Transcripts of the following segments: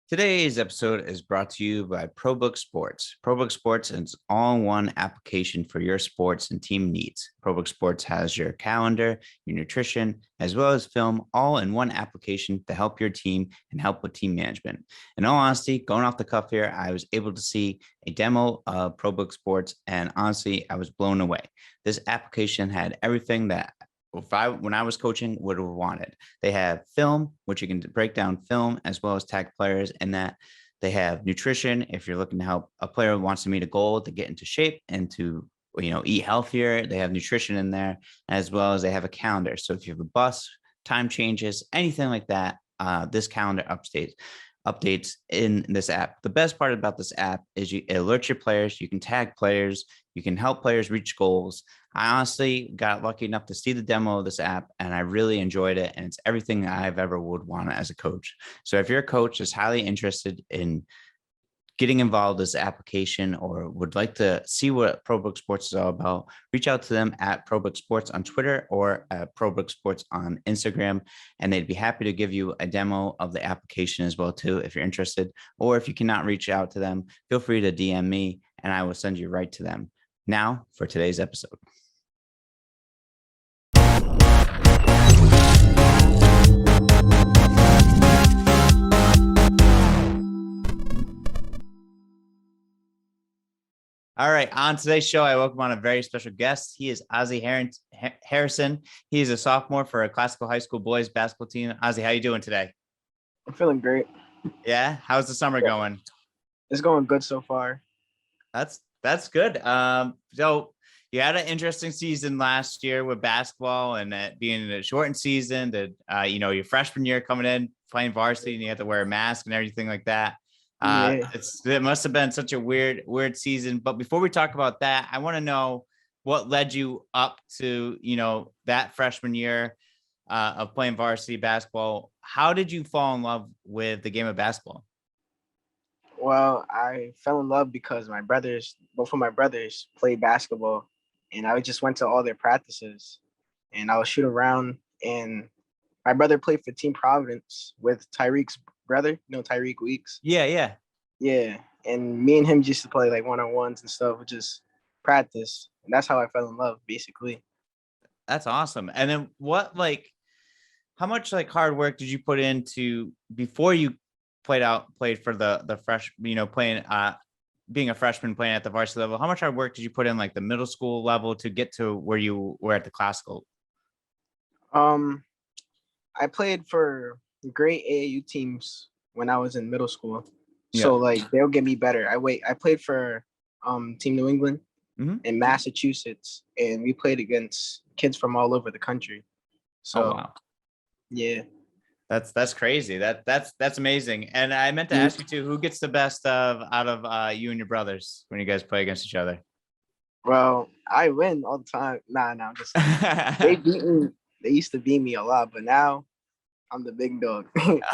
Today's episode is brought to you by ProBook Sports. ProBook Sports is an all-in-one application for your sports and team needs. ProBook Sports has your calendar, your nutrition, as well as film all in one application to help your team and help with team management. In all honesty, going off the cuff here, I was able to see a demo of ProBook Sports, and honestly, I was blown away. This application had everything that when I was coaching, would have wanted. They have film, which you can break down film as well as tag players, and that they have nutrition. If you're looking to help a player who wants to meet a goal to get into shape and to eat healthier, they have nutrition in there, as well as they have a calendar. So if you have a bus, time changes, anything like that, this calendar updates in this app. The best part about this app is it alerts your players. You can tag players. You can help players reach goals. I honestly got lucky enough to see the demo of this app, and I really enjoyed it. And it's everything I've ever would want as a coach. So if you're a coach that's highly interested in getting involved in this application or would like to see what ProBook Sports is all about, reach out to them at ProBook Sports on Twitter or at ProBook Sports on Instagram, and they'd be happy to give you a demo of the application as well too if you're interested. Or if you cannot reach out to them, feel free to DM me and I will send you right to them. Now for today's episode. All right. On today's show, I welcome on a very special guest. He is Azzy Harrison. He is a sophomore for a classical high school boys basketball team. Azzy, how you doing today? I'm feeling great. Yeah. How's the summer going? It's going good so far. That's good. So you had an interesting season last year with basketball and that being a shortened season that, your freshman year coming in, playing varsity, and you had to wear a mask and everything like that. It must have been such a weird season. But before we talk about that, I want to know what led you up to, that freshman year of playing varsity basketball. How did you fall in love with the game of basketball? Well, I fell in love because both of my brothers played basketball, and I just went to all their practices, and I would shoot around. And my brother played for Team Providence with Tyreek's brother, Tyreek Weeks. Yeah. And me and him used to play like one-on-ones and stuff, just practice. And that's how I fell in love, basically. That's awesome. And then how much hard work did you put into before you played for the fresh, playing, being a freshman playing at the varsity level? How much hard work did you put in the middle school level to get to where you were at the classical? I played for great AAU teams when I was in middle school. Yeah. So they'll get me better. I played for Team New England in Massachusetts, and we played against kids from all over the country. So wow. Yeah. That's crazy. That's amazing. And I meant to ask you too, who gets the best out of you and your brothers when you guys play against each other? Well, I win all the time. Nah, I'm just they beat me. They used to beat me a lot, but now I'm the big dog.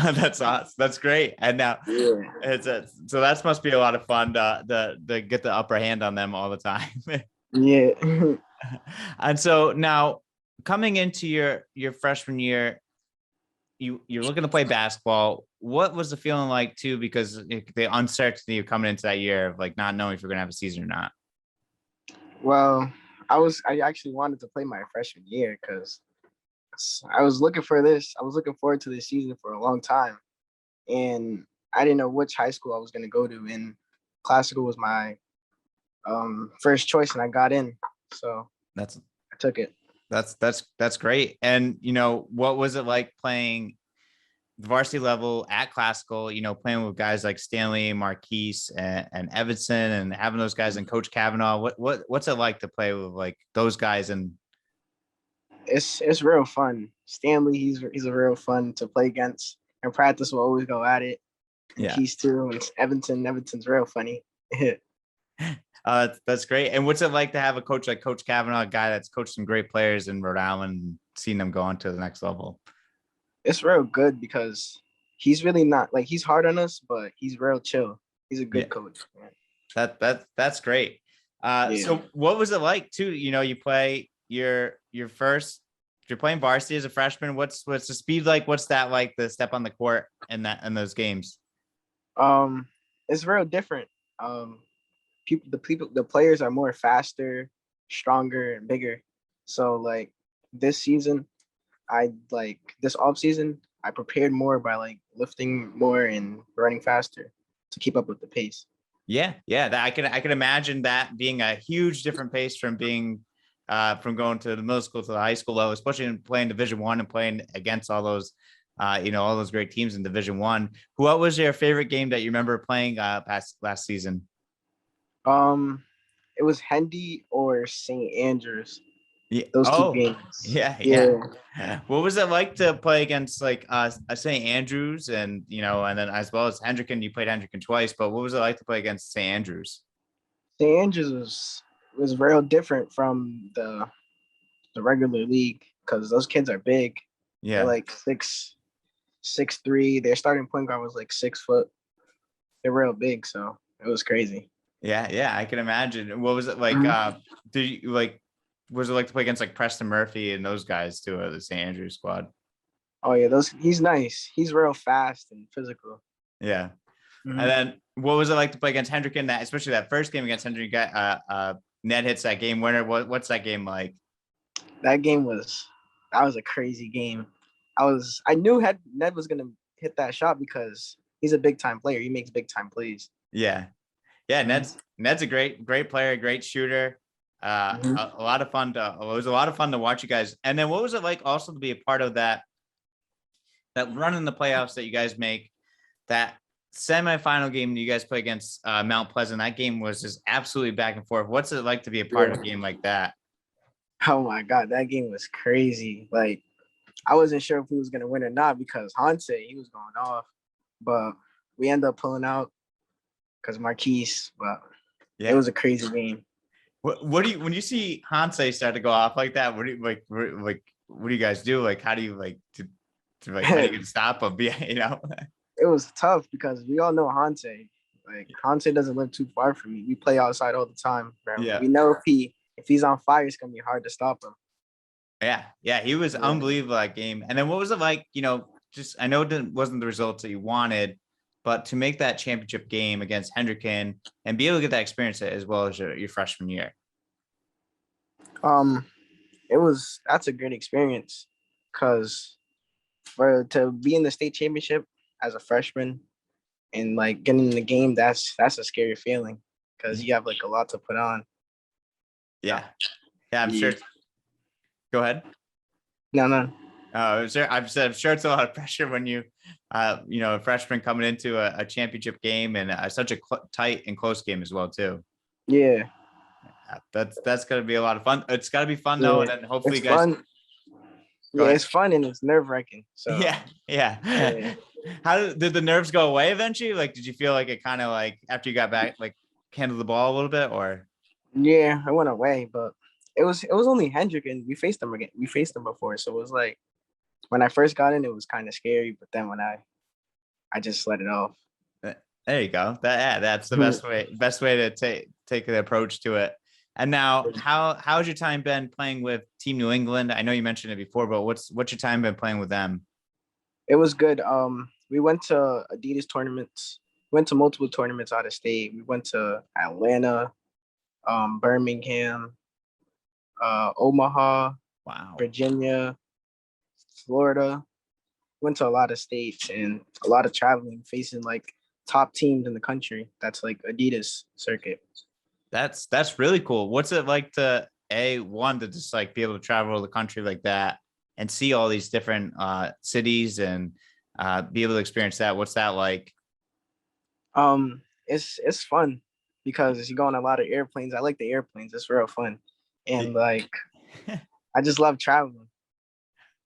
That's awesome. That's great. And now so that must be a lot of fun to get the upper hand on them all the time. Yeah. And so now coming into your freshman year, you're looking to play basketball. What was the feeling like too? Because the uncertainty of coming into that year of not knowing if you're going to have a season or not. Well, I actually wanted to play my freshman year because I was looking for this. I was looking forward to this season for a long time. And I didn't know which high school I was going to go to. And classical was my first choice, and I got in. So I took it. That's great. And, what was it like playing the varsity level at classical, playing with guys like Stanley, Marquise, and Evanson, and having those guys and Coach Kavanaugh? What's it like to play with those guys? And it's real fun. Stanley, he's a real fun to play against, and practice will always go at it. And Keys too, and Evanson's real funny. That's great. And what's it like to have a coach like Coach Kavanaugh, a guy that's coached some great players in Rhode Island, seeing them go on to the next level? It's real good because he's really not he's hard on us, but he's real chill. He's a good coach. That's great. So what was it like too? You play your first, you're playing varsity as a freshman. What's the speed like? What's that like, the step on the court and those games? Um, it's real different. The players are more faster, stronger, and bigger. So like this season, this off season, I prepared more by like lifting more and running faster to keep up with the pace. Yeah, yeah. That I can imagine that being a huge different pace from being from going to the middle school to the high school level, especially in playing Division 1 and playing against all those all those great teams in Division 1. What was your favorite game that you remember playing past last season? Um, it was Hendy or St. Andrews. Yeah. Those two Oh, games. yeah, Yeah. yeah. What was it like to play against like St. Andrews and and then as well as Hendricken? You played Hendricken twice, but what was it like to play against St. Andrews? St. Andrews was real different from the regular league because those kids are big. They're Yeah, like 6'3". Their starting point guard was like 6 foot. They're real big, so it was crazy. yeah, yeah. I can imagine. What was it like? Mhm. Did you like? Was it like to play against like Preston Murphy and those guys too, the St. Andrews squad? Oh yeah, those he's nice. He's real fast and physical. Yeah. And Mhm. then what was it like to play against Hendricken? That especially that first game against Hendricken, Ned hits that game winner. What's that game like? That game was a crazy game. I knew Ned was gonna hit that shot because he's a big time player. He makes big time plays. Yeah, yeah. Mhm. Ned's a great player, great shooter. Mhm. A lot of fun to. It was a lot of fun to watch you guys. And then what was it like also to be a part of that run in the playoffs that you guys make? That semifinal game you guys play against Mount Pleasant. That game was just absolutely back and forth. What's it like to be a part of a Yeah. game like that? Oh my god, that game was crazy. Like I wasn't sure if he was gonna win or not because Hanse he was going off, but we ended up pulling out because Marquise. But it Yeah. was a crazy game. What do you when you see Hansei start to go off like that? What do you What do you guys do? Like, how do you to like how do you It get stop him? Yeah, was tough because we all know Hanse. Like Hanse doesn't live too far from me. We play outside all the time, bro. yeah, We know if he's on fire, it's gonna be hard to stop him. yeah, yeah. He was Yeah. unbelievable that game. And then what was it like? Just I know it wasn't the results that you wanted, but to make that championship game against Hendricken and be able to get that experience as well as your freshman year. Um, that's a great experience because for to be in the state championship as a freshman and like getting in the game, that's a scary feeling because you have like a lot to put on. Yeah, yeah. I'm Yeah. sure. Go ahead. No, no. I'm sure it's a lot of pressure when a freshman coming into a championship game and such a tight and close game as well too. Yeah, That's gonna be a lot of fun. It's gotta be fun though, yeah. and then hopefully It's you guys fun. go Yeah, ahead. it's fun and it's nerve wracking. So Yeah, yeah. yeah, How did the nerves go away eventually? Like, did you feel like it kind of like after you got back, like handled the ball a little bit, or yeah, I went away, but it was only Hendrick and we faced them again. We faced them before, so it was like when I first got in, it was kind of scary, but then when I just let it off. there you go. That's the best way to take the approach to it. And now, how's your time been playing with Team New England? I know you mentioned it before, but what's your time been playing with them? It was good. We went to Adidas tournaments. Went to multiple tournaments out of state. We went to Atlanta, Birmingham, Omaha, Wow. Virginia, Florida. Went to a lot of states and a lot of traveling, facing like top teams in the country. That's like Adidas circuit. That's really cool. What's it like to one to just like be able to travel the country like that and see all these different cities and be able to experience that? What's that like? It's fun because you go on a lot of airplanes. I like the airplanes. It's real fun, and like I just love traveling.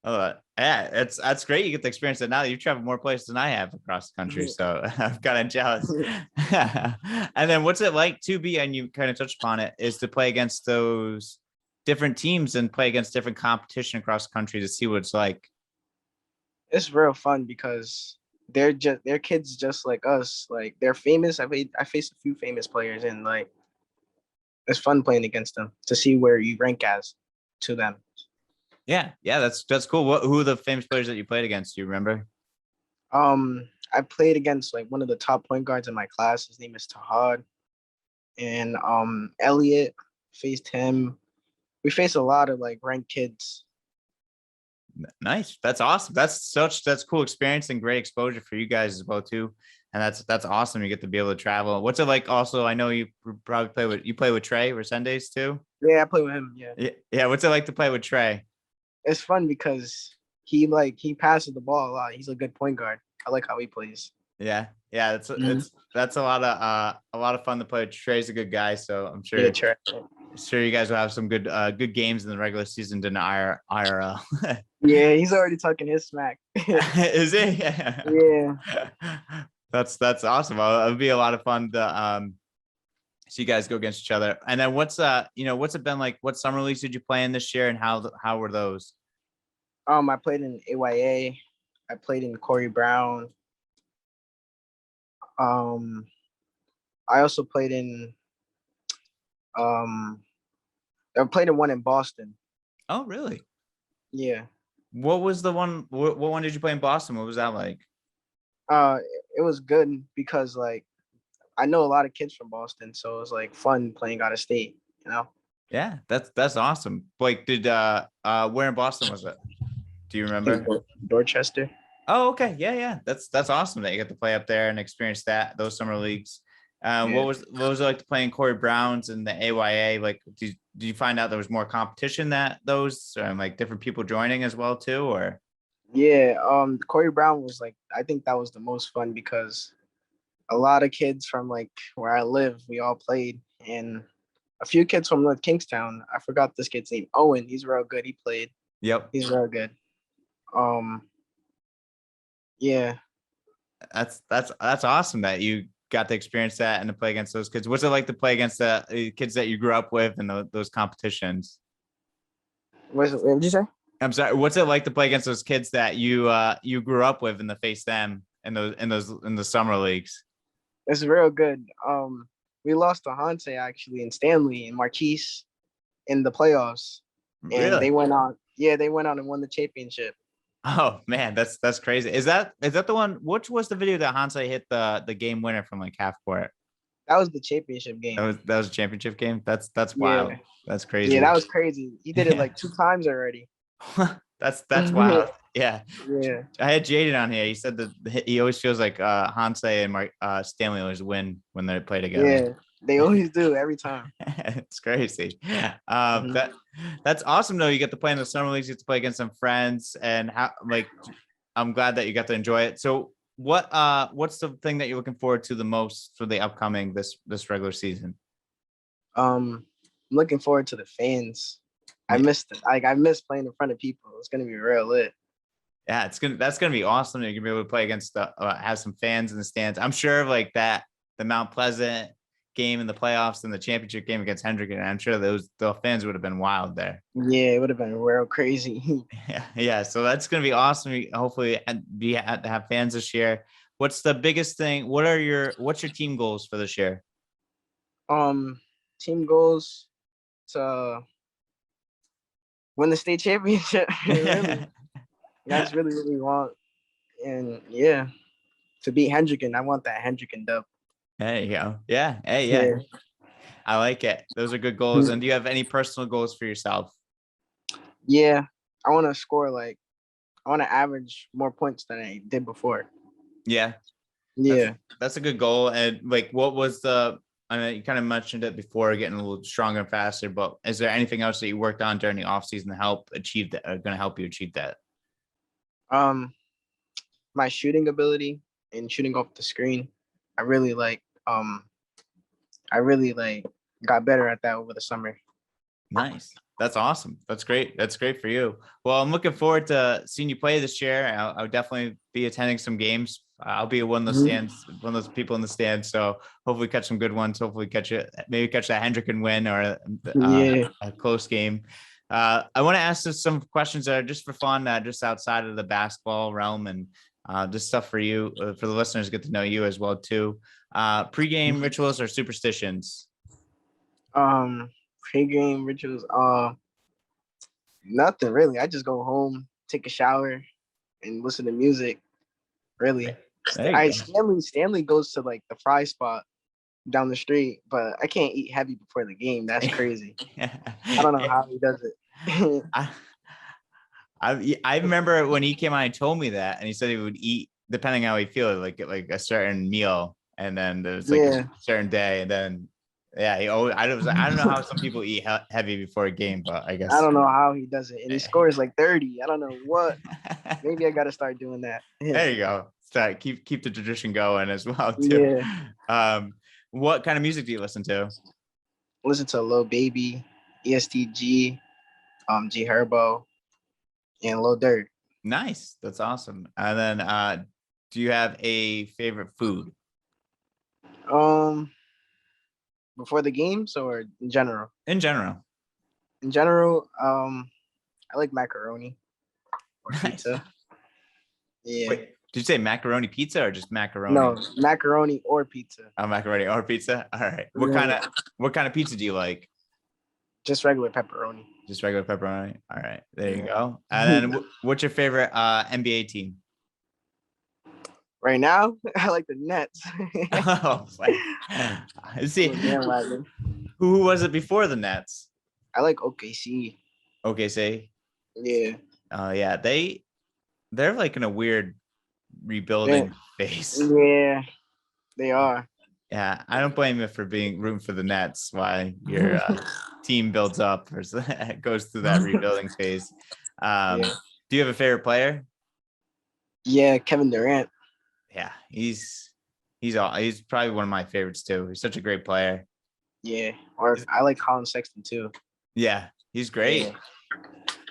Oh, yeah, that's great. You get to experience it now that you've traveled more places than I have across the country. So I'm kind of jealous. And then what's it like to be, and you kind of touched upon it, is to play against those different teams and play against different competition across the country to see what it's like. It's real fun because they're kids just like us. Like they're famous. I faced a few famous players and like it's fun playing against them to see where you rank as to them. Yeah, yeah, that's cool. Who are the famous players that you played against? Do you remember? I played against like one of the top point guards in my class. His name is Tahad. And Elliot, faced him. We faced a lot of like ranked kids. Nice. That's awesome. That's cool experience and great exposure for you guys as well too. And that's awesome. You get to be able to travel. What's it like? Also, I know you probably play with Trey Resendez too. Yeah, I play with him. Yeah. Yeah. What's it like to play with Trey? It's fun because he passes the ball a lot. He's a good point guard. I like how he plays. Yeah. Yeah. That's a lot of fun to play with. Trey's a good guy, so I'm sure. Yeah, Trey. Sure, you guys will have some good games in the regular season than IRL. Yeah, he's already talking his smack. Is it? Yeah. That's awesome. It'll be a lot of fun to see you guys go against each other. And then what's it been like? What summer leagues did you play in this year, and how were those? I played in AYA. I played in Corey Brown. I also played in I played in one in Boston. Oh, really? Yeah. What was the one? What one did you play in Boston? What was that like? It was good because like I know a lot of kids from Boston, so it was like fun playing out of state, you know? Yeah, that's awesome. Like, did where in Boston was it? Do you remember? Dorchester. Oh, okay. Yeah. That's awesome that you get to play up there and experience those summer leagues. Yeah. What was it like to play in Corey Brown's and the AYA? Like, did you find out there was more competition that those like different people joining as well too, or? Yeah, Corey Brown was like, I think that was the most fun because a lot of kids from like where I live, we all played, and a few kids from North Kingstown. I forgot this kid's name, Owen. He's real good. He played. Yep. He's real good. Yeah. That's awesome that you got to experience that and to play against those kids. What's it like to play against the kids that you grew up with and those competitions? What did you say? I'm sorry. What's it like to play against those kids that you grew up with and to face them in the summer leagues? It's real good. We lost to Hanse actually and Stanley and Marquise in the playoffs, and Really? they went on. Yeah, they went on and won the championship. Oh man, that's crazy. Is that the one? Which was the video that Hanse hit the game winner from like half court? That was the championship game. That was a championship game. That's wild. Yeah. That's crazy. Yeah, that was crazy. He did it like 2 times already. That's wild. Yeah. Yeah. I had Jaden on here. He said that he always feels like Hanse and Stanley always win when they play together. Yeah, they always do every time. It's crazy. That's awesome though. You get to play in the summer leagues, you get to play against some friends, and I'm glad that you got to enjoy it. So what's the thing that you're looking forward to the most for the upcoming this regular season? I'm looking forward to the fans. I missed it. I miss playing in front of people. It's gonna be real lit. Yeah, that's gonna be awesome. You're gonna be able to play against have some fans in the stands. I'm sure like that the Mount Pleasant game in the playoffs and the championship game against Hendricken. I'm sure the fans would have been wild there. Yeah, it would have been real crazy. Yeah. So that's gonna be awesome. Hopefully, have fans this year. What's the biggest thing? What's your team goals for this year? Team goals to win the state championship. Really. That's really what we want. And yeah, to beat Hendricken, I want that Hendricken dub. There you go. Yeah. Hey, yeah. I like it. Those are good goals. And do you have any personal goals for yourself? Yeah. I want to score I want to average more points than I did before. Yeah. Yeah. That's a good goal. And like, what was I mean, you kind of mentioned it before, getting a little stronger and faster, but is there anything else that you worked on during the offseason to help achieve that, going to help you achieve that? My shooting ability and shooting off the screen. I really got better at that over the summer. Nice. That's awesome. That's great. That's great for you. Well, I'm looking forward to seeing you play this year. I'll definitely be attending some games. I'll be one of those people in the stands. So hopefully catch some good ones. Hopefully maybe catch that Hendricken win or a close game. I want to ask some questions that are just for fun, just outside of the basketball realm, and just stuff for you, for the listeners, get to know you as well too. Pregame rituals or superstitions? Pregame rituals, nothing really. I just go home, take a shower, and listen to music. Really. There you go. Stanley goes to like the fry spot down the street, but I can't eat heavy before the game. That's crazy. I don't know how he does it. I remember when he came on, he told me that, and he said he would eat depending how he feels, like a certain meal, and then there's like a certain day, and then he always, I don't know how some people eat heavy before a game, but I guess I don't know how he does it, and he scores like 30. I don't know what. Maybe I got to start doing that. There you go. Start keep the tradition going as well too. Yeah. What kind of music do you listen to? Listen to Lil Baby, ESTG, G Herbo, and Lil Durk. Nice. That's awesome. And then do you have a favorite food? Before the games or in general? In general. In general, I like macaroni or Nice. pizza. Yeah. Wait, did you say macaroni pizza or just macaroni? No, macaroni or pizza. Oh, macaroni or pizza. All right. What kind of pizza do you like? Just regular pepperoni. Just regular pepperoni. All right. There you go. And then what's your favorite NBA team? Right now, I like the Nets. Oh, see, who was it before the Nets? I like OKC. OKC. Yeah. Yeah. They're like in a weird rebuilding phase. Yeah, they are. Yeah, I don't blame you for rooting for the Nets. Why your team builds up or goes through that rebuilding phase. Do you have a favorite player? Yeah, Kevin Durant. Yeah, he's probably one of my favorites too. He's such a great player. Yeah, or I like Colin Sexton too. Yeah, he's great. Yeah.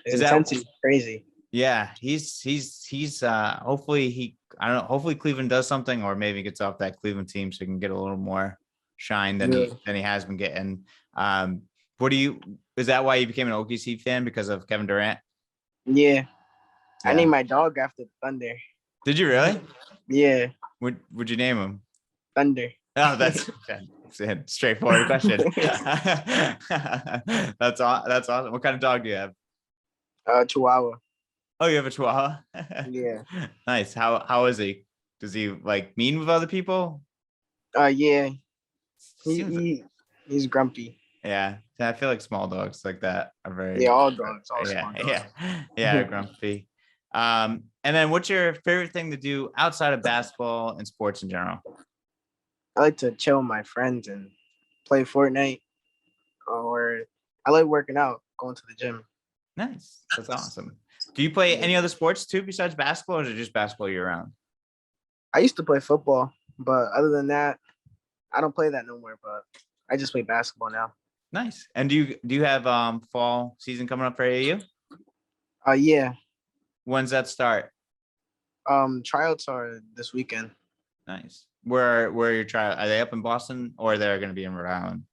His intensity is crazy. Yeah, he's hopefully hopefully Cleveland does something, or maybe gets off that Cleveland team so he can get a little more shine than he has been getting. Is that why you became an OKC fan, because of Kevin Durant? Yeah. I named my dog after Thunder. Did you really? Yeah. Would you name him? Thunder. Oh, that's a straightforward question. That's awesome. What kind of dog do you have? Chihuahua. Oh, you have a Chihuahua? Yeah. Nice. How is he? Does he like mean with other people? Yeah. He's grumpy. Yeah. I feel like small dogs like that are very all dogs. All small dogs. Yeah, grumpy. And then what's your favorite thing to do outside of basketball and sports in general? I like to chill with my friends and play Fortnite, or I like working out, going to the gym. Nice. That's awesome. Do you play any other sports too besides basketball, or is it just basketball year round? I used to play football, but other than that, I don't play that no more, but I just play basketball now. Nice. And do you have fall season coming up for AAU? Yeah. When's that start? Tryouts are this weekend. Nice. Where are your tryouts? Are they up in Boston, or they're going to be in Rhode Island?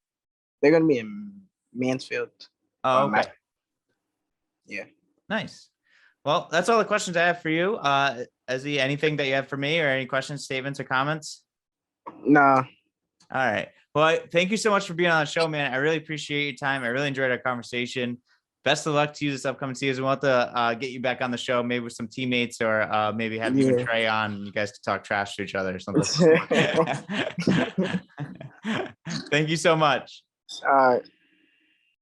They're going to be in Mansfield. Oh, okay. Yeah. Nice. Well, that's all the questions I have for you. Azzy, anything that you have for me, or any questions, statements, or comments? Nah. All right. Well, thank you so much for being on the show, man. I really appreciate your time. I really enjoyed our conversation. Best of luck to you this upcoming season. We'll have to get you back on the show, maybe with some teammates, or maybe have you and Trey on, and you guys can talk trash to each other or something. Thank you so much. All right.